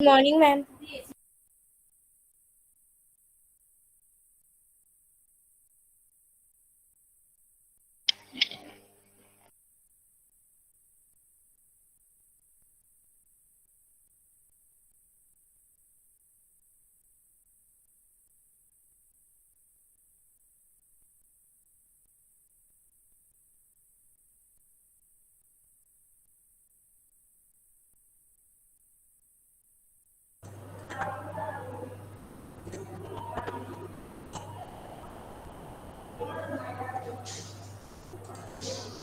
Morning ma'am.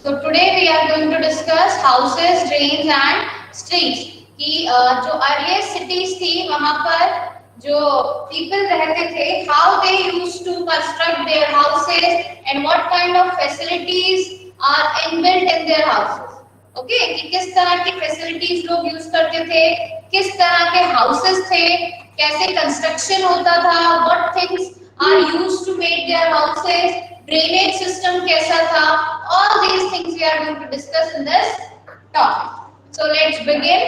So today we are going to discuss houses, drains and streets कि जो earliest cities थी वहां पर जो people रहते थे how they used to construct their houses and what kind of facilities are inbuilt in their houses. Okay कि किस तरह की फैसिलिटीज लोग यूज करते थे, किस तरह के हाउसेस थे, कैसे कंस्ट्रक्शन होता था, what things are used to make their houses, drainage system कैसा था. All these things we are going to discuss in this topic. So let's begin.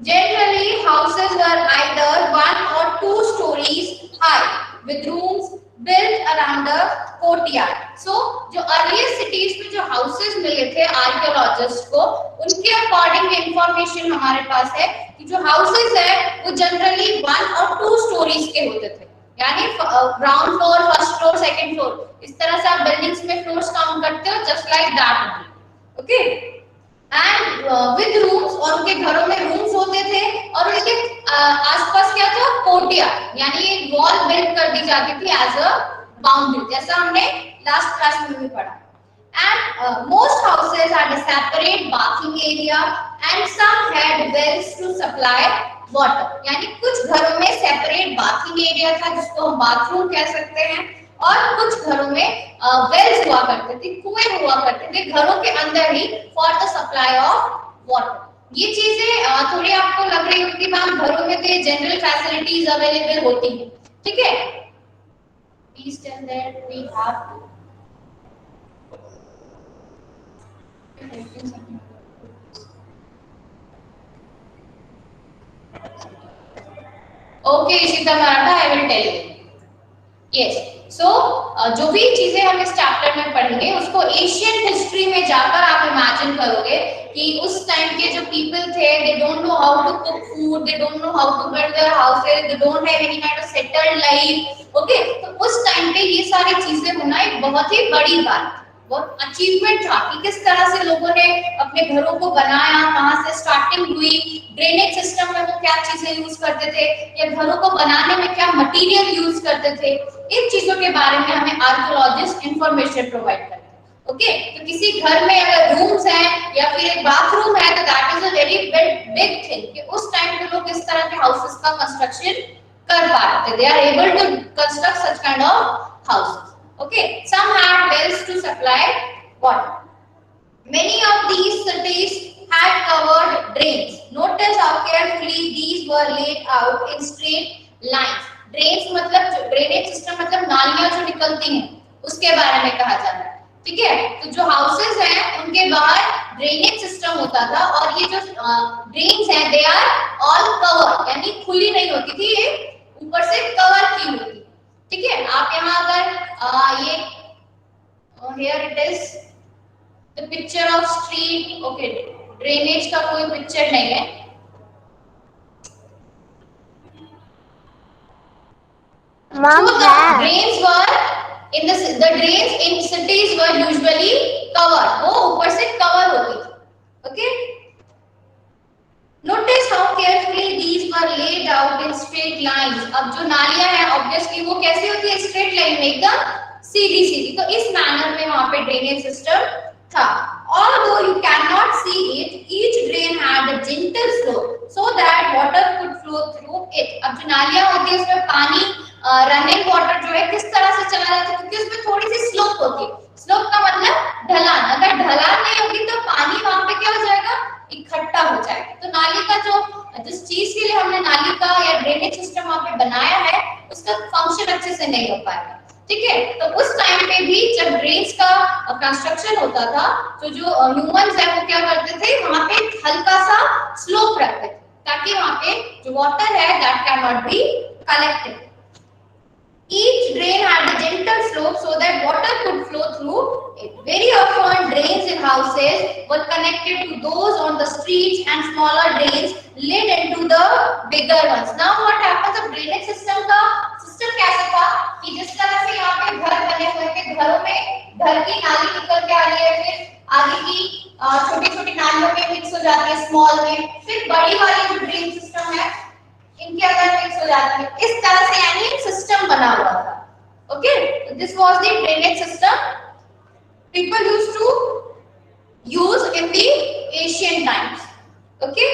Generally, houses were either one or two stories high with rooms built around a courtyard. So जो earliest cities में जो houses मिले थे archaeologists को, उनके according information हमारे पास है कि जो houses है वो generally one or two stories के होते थे. यानी ground floor, first floor, second floor, इस तरह से आप बिल्डिंग्स में फ्लोर्स काउंट करते हो just like that. Okay and with rooms, और उनके घरों में रूम्स होते थे और उनके आसपास क्या था, कोर्टयार्ड, यानी एक वॉल बिल्ड कर दी जाती थी एज अ बाउंड्री, जैसा हमने लास्ट क्लास में भी पढ़ा. And most houses had a separate bathing area and some had wells to supply water. यानी कुछ घरों में सेपरेट बाथिंग एरिया था जिसको हम बाथरूम कह सकते हैं, और कुछ घरों में वेल्स हुआ करते थे, कुएं हुआ करते थे घरों के अंदर ही for the supply of water. ये चीजें थोड़ी आपको लग रही होगी मैम घरों में तो जनरल फैसिलिटीज अवेलेबल होती है, ठीक है. Please tell that we have okay Ishita Maratha, I will tell you. Yes so जो भी चीजें हम इस चैप्टर में पढ़ेंगे उसको एशियन हिस्ट्री में जाकर आप इमेजिन करोगे कि उस टाइम के जो पीपल थे, they don't know how to cook food, they don't know how to build their houses, they don't have any kind of settled life. Okay तो उस टाइम पे ये सारी चीजें होना एक बहुत ही बड़ी बात, बहुत अचीवमेंट था कि किस तरह से लोगों ने अपने घरों को बनाया, कहां से स्टार्टिंग हुई, ड्रेनेज सिस्टम में वो क्या चीजें यूज करते थे, या घरों को बनाने में क्या मटेरियल यूज करते थे. इन चीजों के बारे में हमें आर्कियोलॉजिस्ट इंफॉर्मेशन प्रोवाइड करते हैं. ओके तो किसी घर में अगर रूम्स हैं या फिर एक बाथरूम है तो that is a very big thing कि उस टाइम पे लोग इस तरह के हाउसेस का कंस्ट्रक्शन कर पा रहे थे. They are able to construct such kind of houses. Okay, some had wells to supply water. Many of these cities had covered drains. Notice how carefully these were laid out in straight lines. Drains मतलब drainage system मतलब नालियां जो निकलती हैं उसके बारे में कहा जाता है, ठीक है. तो जो हाउसेस हैं उनके बाहर ड्रेनेज सिस्टम होता था और ये जो ड्रेन्स हैं दे आर ऑल कवर, यानी खुली नहीं होती थी, ये ऊपर से कवर की होती, ठीक है. आप यहाँ अगर ये here it is the picture of street. okay drainage का कोई पिक्चर नहीं है. मैम so the है drains were in the drains in cities were usually covered, वो ऊपर से कवर होती थी. okay Notice how carefully these were laid out in straight lines. अब जो नालियां हैं ऑब्वियसली वो कैसे होती है, स्ट्रेट लाइन में एकदम सीधी सीधी. तो इस मैनर में वहां पे ड्रेनेज सिस्टम था. Although you cannot see it, each drain had a gentle slope so that water could flow through it. अब जो नालियां होती है उसमें पानी रनिंग वाटर जो है किस तरह से चला जाता है, क्योंकि उसमें थोड़ी सी स्लोप होती है. स्लोप का मतलब ढलान. अगर ढलान नहीं होगी तो पानी वहां पे क्या हो जाएगा, इकट्ठा हो जाएगा. तो नाली का जो जिस चीज के लिए हमने नाली का या ड्रेनेज सिस्टम वहां पे बनाया है उसका फंक्शन अच्छे से नहीं हो पाएगा, ठीक है. तो उस टाइम पे भी जब ड्रेन्स का कंस्ट्रक्शन होता था तो जो ह्यूमंस है वो क्या करते थे, वहां पे हल्का सा स्लोप रखते थे ताकि वहां पे जो वाटर है that can not be collected. Each drain had a gentle slope so that water could flow through it. Very often, drains in houses were connected to those on the streets, and smaller drains led into the bigger ones. Now, what happens? अब drainage system का system कैसा था कि जिस तरह से यहाँ पे घर बने हुए थे, घरों में घर की नाली निकल के आ रही है, फिर आगे की छोटी-छोटी नालियों में मिक्स हो जाती है, स्मॉल में, फिर बड़ी वाली जो ड्रेन सिस्टम है इनके अंदर मिक्स हो जाती है. इस तरह से यानी एक सिस्टम बना हुआ था. Okay, this was the drainage system people used to use in the ancient times. Okay,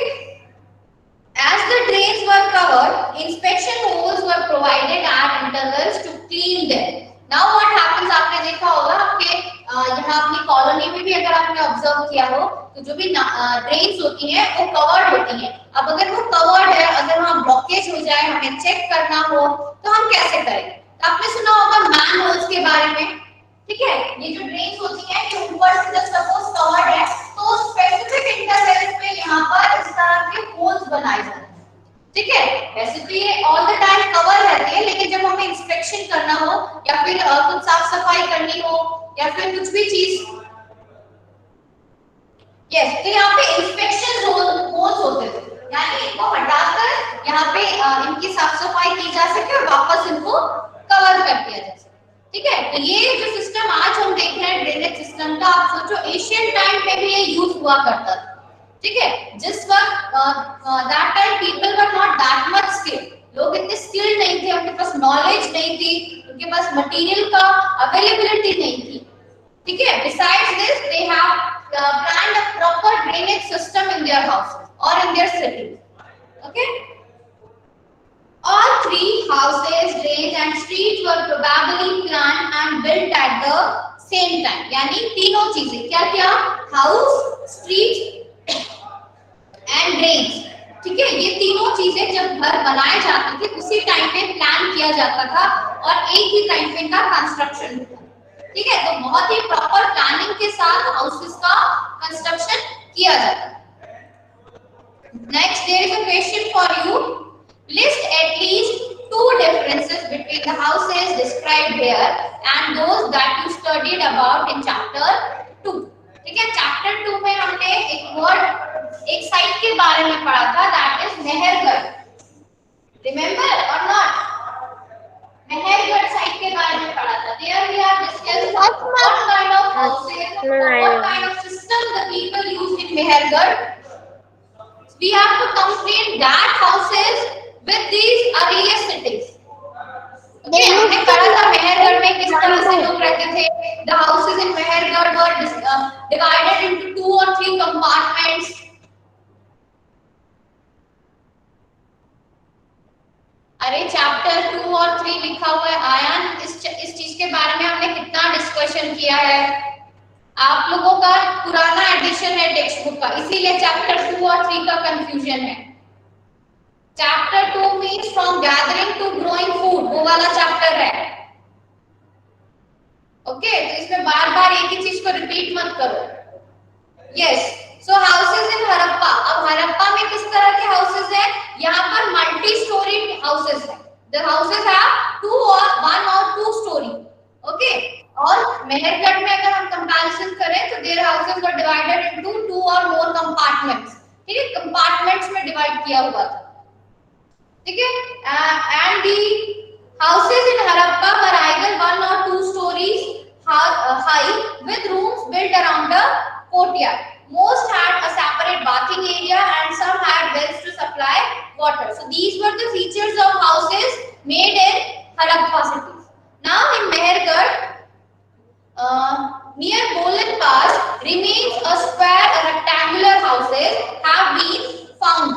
as the drains were covered, inspection holes were provided at intervals to clean them. Now what happens, आपने देखा होगा आपके यहाँ अपनी colony में भी अगर आपने ऑब्जर्व किया हो तो जो भी ड्रेन्स होती हैं वो कवर्ड होती हैं. अब अगर वो कवर्ड है, अगर वहाँ ब्लॉकेज हो जाए, हमें चेक करना हो तो हम कैसे करें? तो आपने सुना होगा मैन होल्स के बारे में. ठीक है, ये जो ड्रेन्स होती हैं ये ऊपर से जब सपोज कवर्ड है तो स्पेसिफिक इंटरवल्स पे यहाँ पर इस तरह के होल्स बनाए जाते हैं. ठीक है, वैसे तो ये ऑल द टाइम कवर रहती है, लेकिन जब हमें इंस्पेक्शन करना हो या फिर कुछ साफ सफाई करनी हो या फिर कुछ भी चीज, यस, तो यहाँ पे इंस्पेक्शन होल्स होते थे, यानी इनको हटाकर यहाँ पे इनकी साफ सफाई की जा सके और वापस इनको कवर कर दिया जा सके. ठीक है, तो ये जो सिस्टम आज हम देख रहे हैं ड्रेनेज सिस्टम का, आप सोचो एशियन टाइम में भी ये यूज हुआ करता था. ठीक है, जिस वक्त that time people were not that much skilled, लोग इतने स्किल्ड नहीं थे, उनके पास नॉलेज नहीं थी, उनके पास मटेरियल का अवेलेबिलिटी नहीं थी. ठीक है, besides this they have planned a proper drainage system in their houses or in their cities. Okay, all three houses, drains and streets were probably planned and built at the same time. यानी तीनों चीजें क्या क्या, house, street and drains. ठीक है, ये तीनों चीजें जब घर बनाए जाते थे उसी टाइम पे प्लान किया जाता था और एक ही टाइम पे इनका कंस्ट्रक्शन होता. ठीक है, तो बहुत ही प्रॉपर प्लानिंग के साथ हाउसेस का कंस्ट्रक्शन किया जाता है. Next, there is a question for you. List at least 2 differences between the houses described here and those that you studied about in chapter 2. ठीक है, चैप्टर 2 में हमने एक वर्ड, एक साइट के बारे में पढ़ा था, दैट इज मेहरगढ़. रिमेंबर और नॉट? मेहरगढ़ साइट के बारे में पढ़ा था. There we are discussing what kind of houses, what kind of system the people used in Mehergarh. We have to compare that houses with these earlier cities. Okay, हमने पढ़ा था मेहरगढ़ में किस तरह से लोग रहते थे. The houses in Mehergarh were divided into 2 or 3 compartments. अरे चैप्टर 2 और 3 लिखा हुआ है आयन, इस चीज के बारे में हमने कितना डिस्कशन किया है. आप लोगों का पुराना एडिशन है टेक्स्ट बुक का, इसीलिए चैप्टर 2 और 3 का कंफ्यूजन है. Chapter 2 means from gathering to growing food, वो वाला चैप्टर है. ओके, तो इसमें बार-बार एक ही चीज को रिपीट मत करो. यस, सो हाउसेस इन हड़प्पा. अब हड़प्पा में किस तरह के हाउसेस हैं? यहाँ पर मल्टी स्टोरी हाउसेस हैं. The houses have 1 or 2 story. Okay, और मेहरगढ़ में अगर हम कंपैरिजन करें तो their houses were divided into 2 or more compartments. ठीक है, कंपार्टमेंट्स में डिवाइड किया हुआ था. ठीक है, and the houses in Harappa were either 1 or 2 stories high with rooms built around a courtyard. Most had a separate bathing area and some had wells to supply water. So these were the features of houses made in Harappa cities. Now in Mehergarh, near Bolan Pass, remains a square or rectangular houses have been found.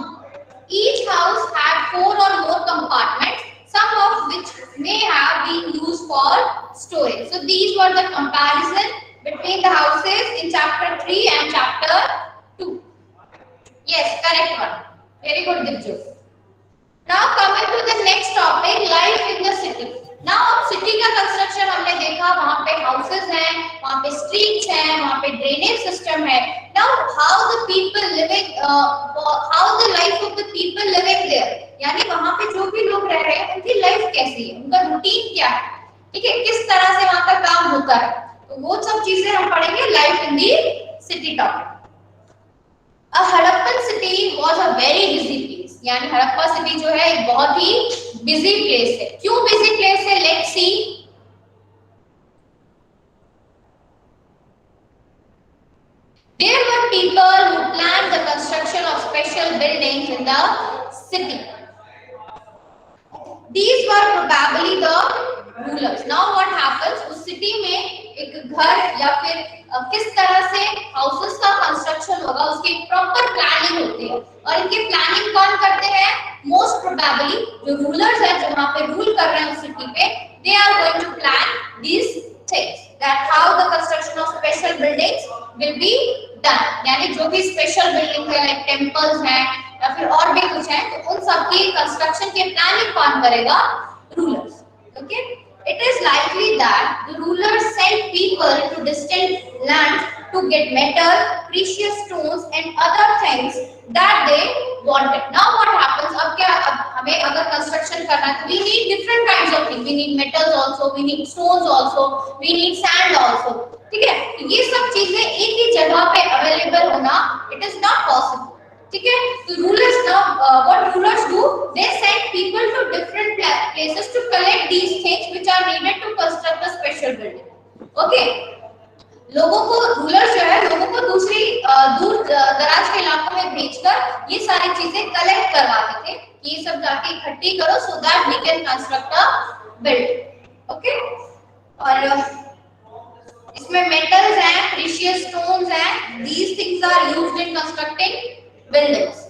Each house had 4 or more compartments, some of which may have been used for storage. So these were the comparison between the houses in chapter 3 and chapter 2. Yes, correct one. Very good, Dipju. Now coming to the next topic, life in the city. Now city का construction हमने देखा, वहाँ पे houses हैं, वहाँ पे streets हैं, वहाँ पे ड्रेनेज सिस्टम है. Now how the people living how the life of the people living there, यानी वहां पे जो भी लोग रह रहे हैं उनकी लाइफ कैसी है, उनका रूटीन क्या है, ठीक है, किस तरह से वहां का काम होता है, तो वो सब चीजें हम पढ़ेंगे life in the city topic. A Harappan city was a very busy place, यानी हड़प्पा सिटी जो है एक बहुत ही बिजी प्लेस है। क्यों बिजी प्लेस है, let's see. There were people who planned the construction of special buildings in the city. These were probably the rulers. Now what happens, उस city में एक घर या फिर किस तरह से हाउसेस का कंस्ट्रक्शन होगा उसकी प्रॉपर प्लानिंग होती है, और इनकी प्लानिंग कौन करते हैं, मोस्ट प्रोबेबली जो रूलर्स हैं जो वहां पे रूल कर रहे हैं उस सिटी पे, they are going to plan these things that how the construction of special buildings will be done, यानी जो भी स्पेशल बिल्डिंग है लाइक टेंपल्स हैं या फिर और भी कुछ है, तो उन सब की कंस्ट्रक्शन की प्लानिंग कौन करेगा, rulers. Okay, it is likely that the rulers sent people to distant lands to get metal, precious stones and other things that they wanted. Now what happens, अब क्या, अब हमें अगर कंस्ट्रक्शन करना है तो we need different kinds of things, we need metals also, we need stones also, we need sand also, ठीक है, तो ये सब चीजें एक ही जगह पे अवेलेबल होना it is not possible, ठीक है, तो rulers now what rulers do, they send people to different places to collect these things which are needed to construct a special building. Okay, लोगों को, रूलर्स जो है लोगों को दूसरी दूर दराज के इलाकों में भेजकर ये सारी चीजें कलेक्ट करवाते थे कि ये सब जाके इकट्ठी करो so that we can construct a building. Okay, और इसमें मेटल्स हैं, प्रीशियस स्टोन्स हैं, these things are used in constructing buildings.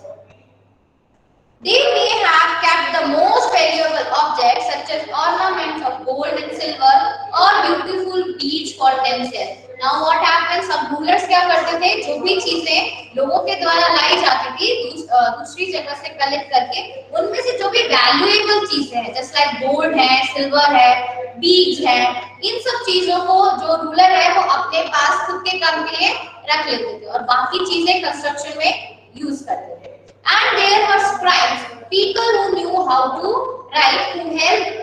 They may have kept the most valuable objects such as ornaments of gold and silver or beautiful beads for themselves. Now what happens, सब rulers क्या करते थे, जो भी चीजें लोगों के द्वारा लाई जाती थी दूसरी जगह से कलेक्ट करके, उनमें से जो भी वैल्यूएबल चीजें हैं जैसे लाइक गोल्ड है, सिल्वर है, बीड्स है, इन सब चीजों को जो रूलर है वो अपने पास खुद के काम के लिए रख लेते थे और बाकी चीजें कंस्ट्रक्शन में यूज करते थे। And there were scribes, people who knew how to write, who helped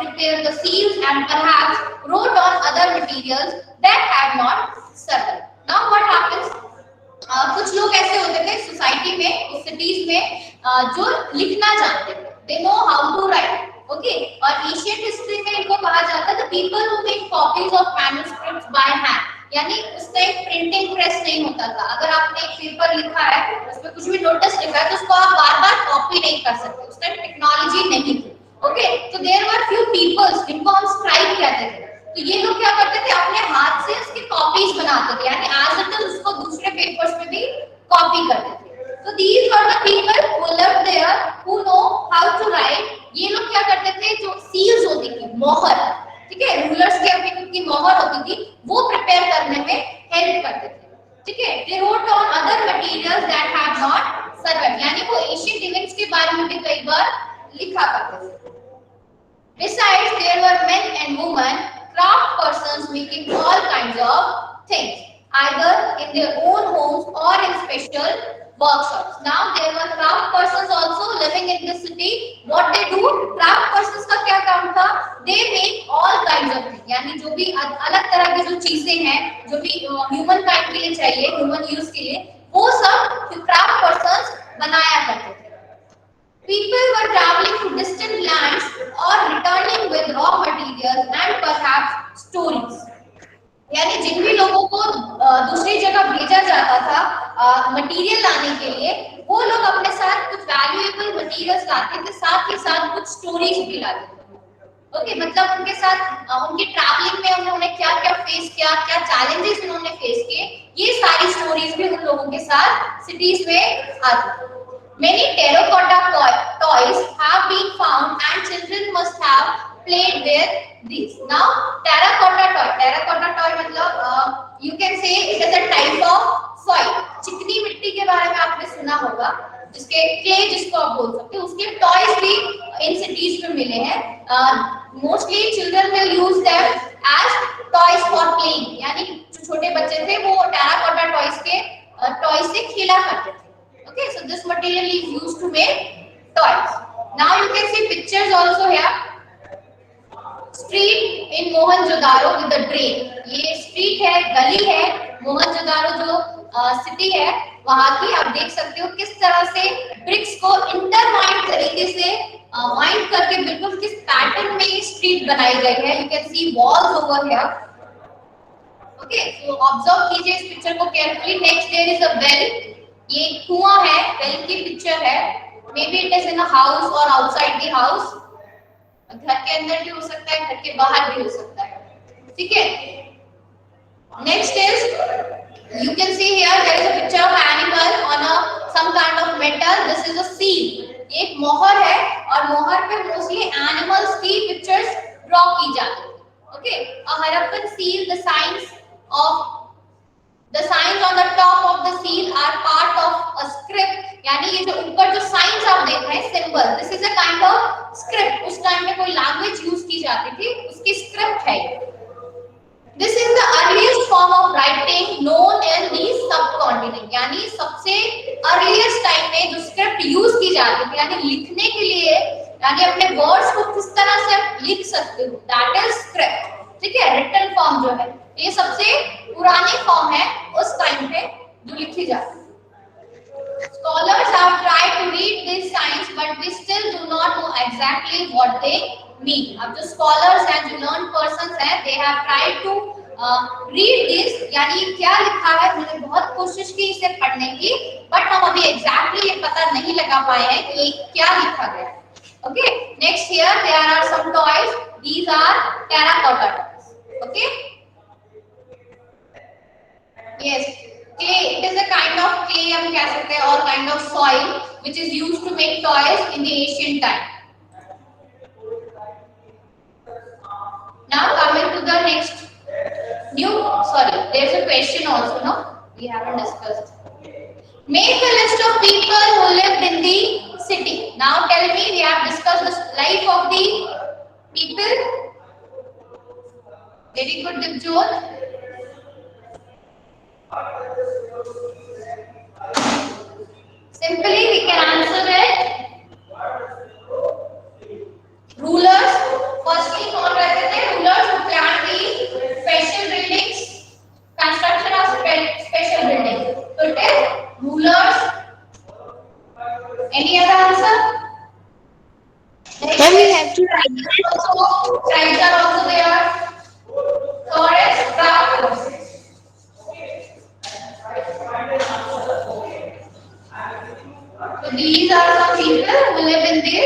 prepare the seals and perhaps wrote on other materials that had not survived. Now what happens, कुछ लोग ऐसे होते थे सोसाइटी में, cities में जो लिखना जानते थे, they know how to write. Okay, और एशियन हिस्ट्री में इनको कहा जाता है the people who make copies of manuscripts by hand, यानी उसका एक प्रिंटिंग प्रेस नहीं होता था, अगर आपने एक पेपर लिखा है उसमें कुछ भी नोटिस लिखा है तो उसको आप बार-बार कॉपी नहीं कर सकते, उस टाइम टेक्नोलॉजी नहीं थी। ओके, तो देयर वर फ्यू पीपल्स जिनको हम स्क्राइब कहते थे, तो ये लोग क्या करते थे, अपने हाथ से उसकी कॉपीज बनाते थे, यानी आज तक उसको दूसरे पेपर्स में भी कॉपी करते थे। तो these were the people who lived there who know how to write. ये लोग क्या करते थे, जो सील्स होती थी, मोहर, ठीक है, रूलर्स की अपनी खुद की मोहर होती थी, वो प्रिपेयर करने में हेल्प करते थे, ठीक है। They wrote on other materials that had not survived, यानी वो एशियन इवेंट्स के बारे में भी कई बार लिखा करते थे। Besides, there were men and women, craft persons making all kinds of things, either in their own homes or in special workshops. Now there were craft persons also living in the city. What they do? Craft persons का क्या काम था? They make all kinds of things. यानी जो भी अलग तरह की जो चीजें हैं, जो भी ह्यूमन काइंड के लिए चाहिए, ह्यूमन यूज के लिए, वो सब क्राफ्ट पर्सन्स बनाया करते थे। People were traveling to distant lands or returning with raw materials and perhaps stories. यानी जिन भी लोगों को दूसरी जगह भेजा जाता था मटेरियल लाने के लिए, वो लोग अपने साथ कुछ वैल्यूएबल मटेरियल्स लाते थे, साथ ही साथ कुछ स्टोरीज भी लाते थे। ओके, मतलब उनके साथ उनके ट्रैवलिंग में उन्होंने क्या क्या फेस किया, क्या चैलेंजेस उन्होंने फेस किए, ये सारी स्टोरीज भी उन लोगों के साथ सिटीज में आती। Many terracotta toys have been found and children must have played with these. Now terracotta toy मतलब you can say it is a type of soil. चिकनी मिट्टी के बारे में आपने सुना होगा, जिसके क्ले जिसको आप बोल सकते हो, उसके टॉयज भी इन सिटीज में मिले हैं। Mostly children will use them as toys for playing, यानी जो छोटे बच्चे थे वो terracotta toys के टॉय से खेला करते थे। Okay, so this material is used to make toys. Now you can see pictures also here. Street in Mohenjodaro with the drain, ये स्ट्रीट है, गली है, मोहनजोदारो जो सिटी है वहां की। आप देख सकते हो किस तरह से ब्रिक्स को इंटरवाइंड तरीके से वाइंड करके बिल्कुल किस पैटर्न में ये स्ट्रीट बनाई गई है। You can see walls over here. Okay, so observe कीजिए इस पिक्चर को carefully. Next there is a well, ये कुआं है, वेल की पिक्चर है। Maybe it is in a house और आउटसाइड द हाउस, घर के अंदर भी हो सकता है, घर के बाहर भी हो सकता है, ठीक है। Next is you can see here there is a picture of animal on a some kind of metal, this is a seal. ये एक मोहर है और मोहर पे मोस्टली एनिमल्स की पिक्चर्स ड्रॉ की जाती है। Okay, a Harappan seal, the signs on the top of the seal are part of a script, यानी ये जो ऊपर जो साइंस आप देख रहे हैं, symbol, this is a kind of script. उस टाइम में कोई लैंग्वेज यूज की जाती थी, उसकी स्क्रिप्ट है। This is the earliest form of writing known in the subcontinent, यानी सबसे अर्लीस्ट टाइम में जो स्क्रिप्ट यूज की जाती थी, यानी लिखने के लिए, यानी अपने वर्ड्स को किस तरह से आप लिख सकते हो, दैट इज स्क्रिप्ट, ठीक है। रिटन फॉर्म जो है ये सबसे पुरानी फॉर्म है उस टाइम पे जो लिखी जाती है। Scholars have tried to read these signs, but we still do not know exactly what they mean. अब जो scholars हैं, जो learned persons हैं, they have tried to read this, यानी क्या लिखा है, उन्होंने बहुत कोशिश की इसे पढ़ने की, but हम अभी exactly ये पता नहीं लगा पाए हैं कि ये क्या लिखा गया है। Okay, next here there are some toys. These are terracotta toys. Okay. Yes, clay. It is a kind of clay, हम कह सकते हैं, or kind of soil which is used to make toys in the ancient time. Now coming to the next there is a question also, no? We haven't discussed. Make a list of people who lived in the city. Now tell me, we have discussed the life of the people. Very good, Dipjot. Simply we can answer it. Rulers. Firstly, कौन रहते थे? Rulers who planned the special buildings, construction of special buildings. So it is rulers. Any other answer? Then we have to write Also, tribes are also there. Third is craft. So these are some people who live in the.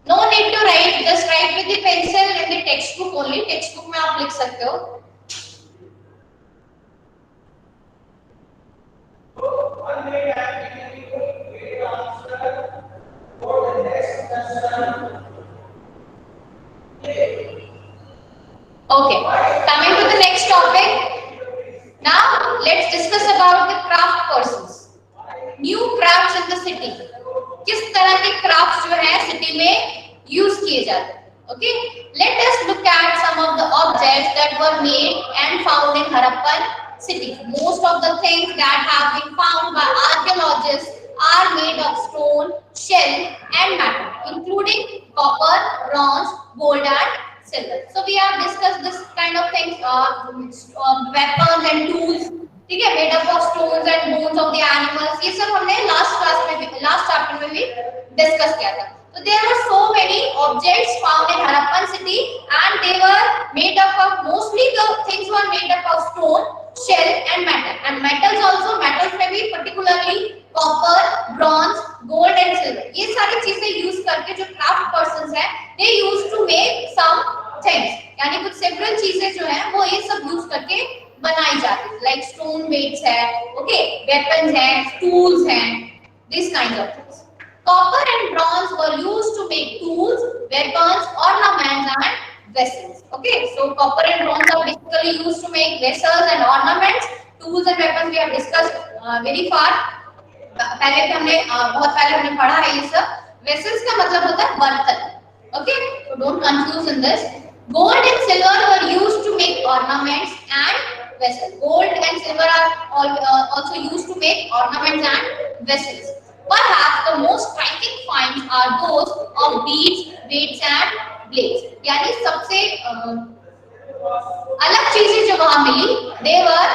No need to write. Just write with the pencil in the textbook only. Textbook में आप लिख सकते हो. Okay, coming to the next topic. Now let's discuss about the craft persons. New crafts in the city. किस तरह के crafts जो है city में use किए जाते हैं. Okay, let us look at some of the objects that were made and found in Harappan city. Most of the things that have been found by archaeologists are made of stone, shell, and metal, including copper, bronze, gold, and silver. So we have discussed this kind of things, weapons and tools, ठीक है, made up of stones and bones of the animals. ये सब हमने last chapter में भी discuss किया था. So there were so many objects found in Harappan city, and they were made up of, mostly the things were made up of stone, shell, and metal. And metals also, metals में भी particularly copper, bronze, gold, and silver. ये सारी चीजें use करके जो craft persons हैं, they used to make some things. यानी कुछ several चीजें जो हैं वो ये सब use करके बनाई जाती है. Like stone weights है, okay, weapons हैं, tools हैं, these kinds of things. Copper and bronze were used to make tools, weapons, ornaments, and vessels. Okay, so copper and bronze are basically used to make vessels and ornaments. Tools and weapons we have discussed very far. पहले भी हमने बहुत पहले हमने पढ़ा है ये सब. Vessels का मतलब होता है बर्तन. Okay, so don't confuse in this. Gold and silver were used to make ornaments and vessels. Gold and silver are also used to make ornaments and vessels. Perhaps the most striking finds are those of beads, weights and blades. यानी सबसे अलग चीजें जो वहां मिली, देवर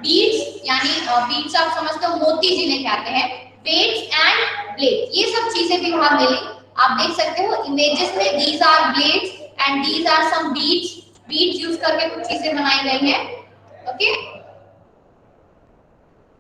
beads, यानी beads आप समझते हो मोती जिन्हें कहते हैं, वेट्स एंड ब्लेड, ये सब चीजें भी वहां मिली। आप देख सकते हो इमेजेस में, these are blades and these are some beads, beads use करके कुछ चीजें बनाई गई हैं। ओके,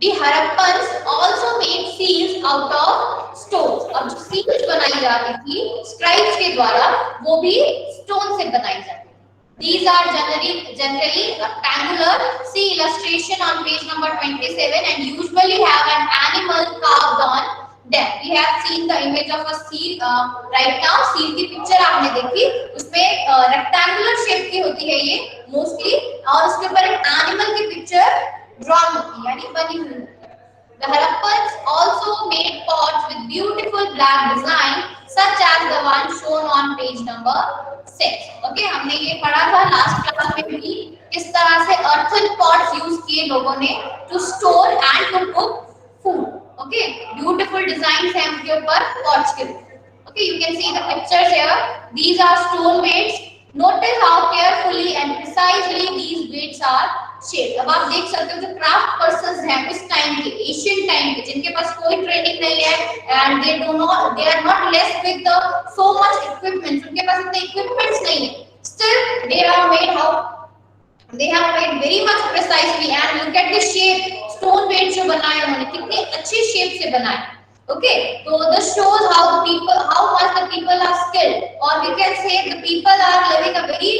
The Harappans also made seals out of stones. अब जो seals बनाई जाती थी स्क्राइब्स के द्वारा, वो भी स्टोन से बनाई जाती थी। These are generally rectangular. See illustration on page number 27 and usually have an animal carved on them. We have seen the image of a seal right now. Seal की पिक्चर आपने देखी, उसमें rectangular shape की होती है ये mostly, और उसके ऊपर एक animal की पिक्चर drawn होती है, यानी बनी हुई। The Harappans also made pots with beautiful black design such as the one shown on page number 6. Okay, हमने ये पढ़ा था लास्ट क्लास में भी, किस तरह से earthen pots यूज किए लोगों ने to store and to cook food. Okay, beautiful designs हैं उनके ऊपर pots के। Okay, you can see the pictures here. These are stone weights. Notice how carefully and precisely these weights are shaped. अब आप देख सकते हो जो क्राफ्ट पर्सन्स हैं उस टाइम के, एशियन टाइम के, जिनके पास कोई ट्रेनिंग नहीं है and they are not blessed with so much equipment, उनके पास इतने इक्विपमेंट्स नहीं है, still they have made very much precisely and look at the shape, stone weights जो बनाए उन्होंने कितने अच्छे शेप से बनाए। Okay, so this shows how much the people are skilled, or we can say the people are living a very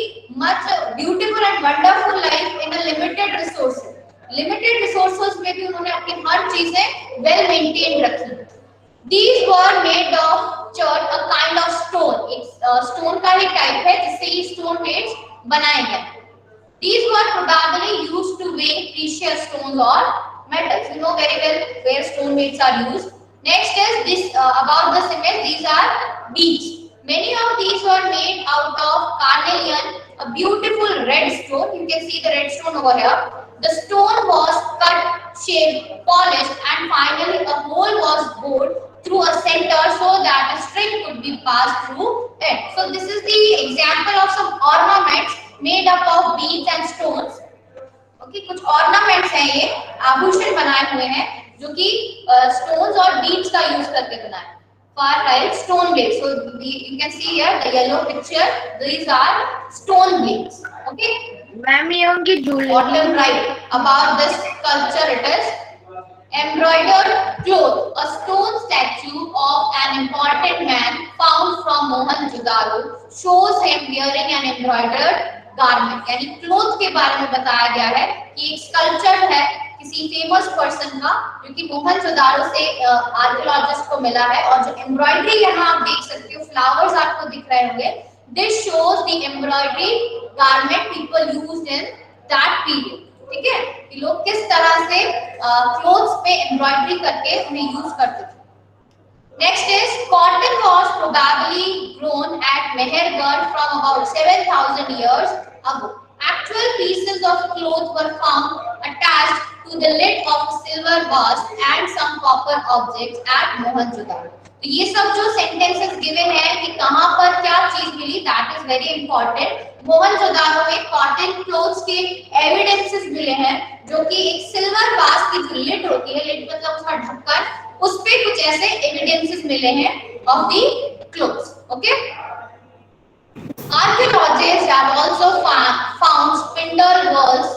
much beautiful and wonderful life in a limited resources. Limited resources में भी उन्होंने अपनी हर चीजें well maintained रखी। These were made of chert, a kind of stone. एक stone का ही type है जिससे ये stone weights बनाए गए। These were probably used to weigh precious stones or metals. You know very well where stone weights are used. Next is this about this image. These are beads. Many of these were made out of carnelian, a beautiful red stone. You can see the red stone over here. The stone was cut, shaped, polished, and finally a hole was bored through a center so that a string could be passed through it. So this is the example of some ornaments made up of beads and stones. Okay, कुछ ornaments हैं, ये आभूषण बनाए हुए हैं जो कि stones और beads का use करके बनाए। Far right, stone blades. So you can see here the yellow picture. These are stone blades. Okay. Ma'am ये उनकी jewellery. Bottom right, about this sculpture it is embroidered cloth, a stone statue of an important man found from Mohenjo-daro shows him wearing an embroidered garment. यानी cloth के बारे में बताया गया है कि एक स्कल्पचर है किसी फेमस पर्सन का जो कि मोहनजोदारो से आर्कियोलॉजिस्ट को मिला है, और जो एम्ब्रॉयडरी यहाँ आप देख सकते हो, फ्लावर्स आपको दिख रहे होंगे, this shows the embroidery garment people used in that period. ठीक है, कि लोग किस तरह से क्लोथ्स पे एम्ब्रॉयडरी करके उन्हें यूज करते थे। Next is cotton was probably grown at Mehergarh from about 7,000 years ago. Actual pieces of cloth were found attached to the lid of a silver vase and some copper objects at Mohenjo-daro. तो ये सब जो sentences given है कि कहाँ पर क्या चीज मिली, that is very important. Mohenjodaro में cotton clothes के evidences मिले हैं जो कि एक silver vase की जो lid होती है, lid मतलब उसका ढक्कन, उस पे कुछ ऐसे evidences मिले हैं of the clothes. Okay. Archaeologists have also found spindle wheels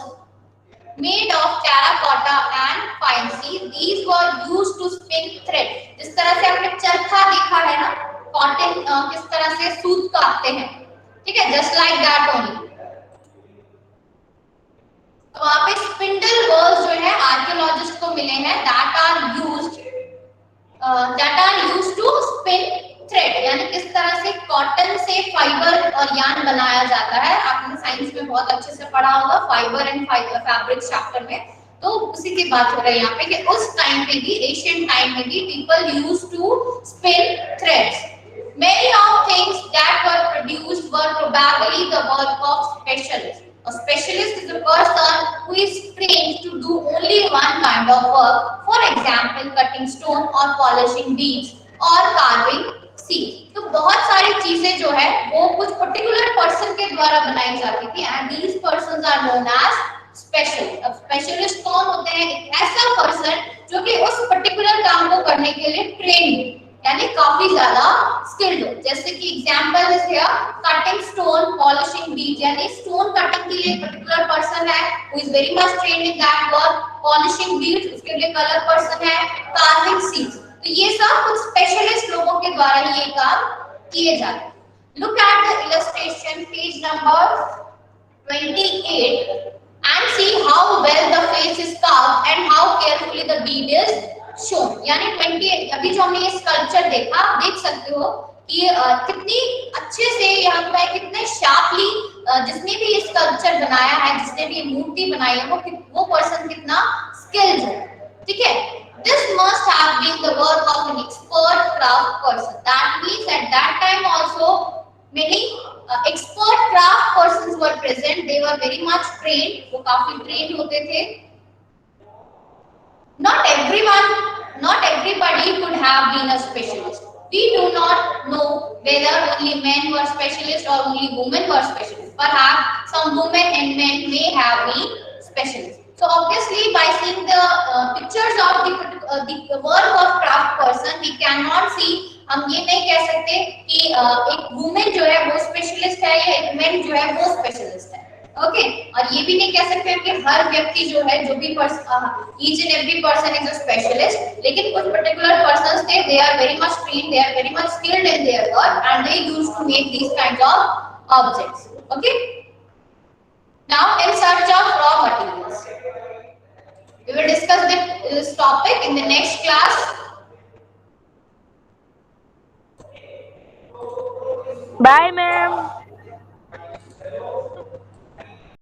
made of terracotta and fine steel. These were used to spin thread. जिस तरह से आपने चरखा देखा है ना, कॉटन किस तरह से सूत काटते हैं, ठीक है, just like that only. तो वहाँ पे स्पिंडल वर्ल्स जो है आर्कियोलॉजिस्ट को मिले हैं, that are used to spin thread, यानी किस तरह से कॉटन से फाइबर और यान बनाया जाता है। आपने साइंस में बहुत अच्छे से पढ़ा होगा फाइबर एंड फैब्रिक चैप्टर में, तो उसी की बात हो रही है यहाँ पे कि उस टाइम पे भी, एशियन टाइम में भी people used to spin threads. Many of things that were produced were probably the work of specialists. A specialist is a person who is trained to do only one kind of work. For example, cutting stone or polishing beads or carving seeds. तो बहुत सारी चीजें जो है वो कुछ particular person के द्वारा बनाई जाती थी and these persons are known as specialist. अब स्पेशलिस्ट कौन होते हैं? एक ऐसा पर्सन जो कि उस पर्टिकुलर काम को करने के लिए ट्रेंड यानी काफी ज्यादा स्किल्ड हो. जैसे कि example is here cutting stone polishing beads यानी स्टोन कटिंग के लिए पर्टिकुलर पर्सन है who is very much trained in that work. Polishing beads उसके लिए कलर पर्सन है. Carving seeds. तो ये सब कुछ स्पेशलिस्ट लोगों के द्वारा ये काम किए जाते हैं. Look at the illustration page number 28 and see how well the face is carved and how carefully the bead is shown. यानी 20 अभी जो हमने ये स्कल्पचर देखा देख सकते हो कि कितनी अच्छे से यहाँ पे कितने शार्पली जिसने भी ये स्कल्पचर बनाया है जिसने भी ये मूर्ति बनाई है वो पर्सन कितना स्किल्ड है. ठीक है. This must have been the work of an expert craft person. That means at that time also many expert craft persons were present. They were very much trained. वो काफी trained होते थे. Not everyone, not everybody could have been a specialist. We do not know whether only men were specialists or only women were specialists. Perhaps some women and men may have been specialists. So obviously, by seeing the pictures of the work of craft person, we cannot see. हम ये नहीं कह सकते कि एक women जो है वो स्पेशलिस्ट है या एक मैन जो है वो स्पेशलिस्ट है. ओके. और ये भी नहीं कह सकते कि हर व्यक्ति जो है जो भी each and every person is a specialist. लेकिन कुछ पर्टिकुलर पर्संस थे they are very much trained they are very much skilled in their work and they used to make these kind of objects. Okay. Now in search of raw materials we will discuss this topic in the next class. Bye, ma'am.